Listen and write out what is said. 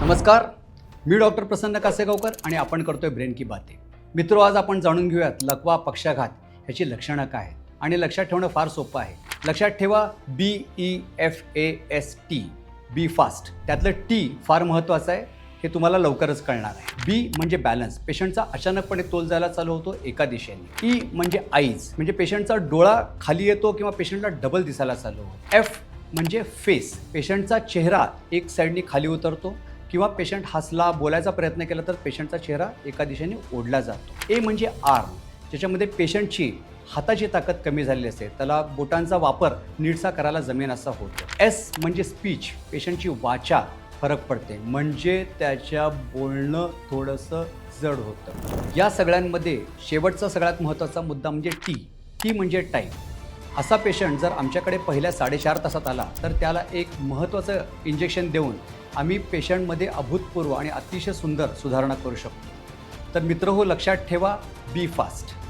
नमस्कार, मी डॉक्टर प्रसन्न कासेगावकर आणि आपण करतोय ब्रेन की बातें. मित्रो, आज आपण जाणून घेऊयात लकवा पक्षाघात ह्याची लक्षणं काय आहेत. आणि लक्षात ठेवणं फार सोपं आहे. लक्षात ठेवा BEFAST, बी फास्ट. त्यातलं टी फार महत्त्वाचं आहे, हे तुम्हाला लवकरच कळणार आहे. बी म्हणजे बॅलन्स, पेशंटचा अचानकपणे तोल जायला चालू होतो एका दिशेने. ई म्हणजे आईज, म्हणजे पेशंटचा डोळा खाली येतो किंवा पेशंटला डबल दिसायला चालू होतो. एफ म्हणजे फेस, पेशंटचा चेहरा एक साईडनी खाली उतरतो किंवा पेशंट हसला, बोलायचा प्रयत्न केला तर पेशंटचा चेहरा एका दिशेने ओढला जातो. ए म्हणजे आर्म, ज्याच्यामध्ये पेशंटची हाताची ताकद कमी झालेली असते, त्याला बोटांचा वापर नीटसा करायला जमेन असा होतो. एस म्हणजे स्पीच, पेशंटची वाचा फरक पडते, म्हणजे त्याच्या बोलणं थोडंसं जड होतं. या सगळ्यांमध्ये शेवटचा सगळ्यात महत्त्वाचा मुद्दा म्हणजे टी. टी म्हणजे टाईम. असा पेशंट जर आमच्याकडे पहिल्या 4.5 तासात आला तर त्याला एक महत्त्वाचं इंजेक्शन देऊन आम्ही पेशंटमध्ये अभूतपूर्व आणि अतिशय सुंदर सुधारणा करू शकतो. तर मित्रहो, लक्षात ठेवा, बी फास्ट.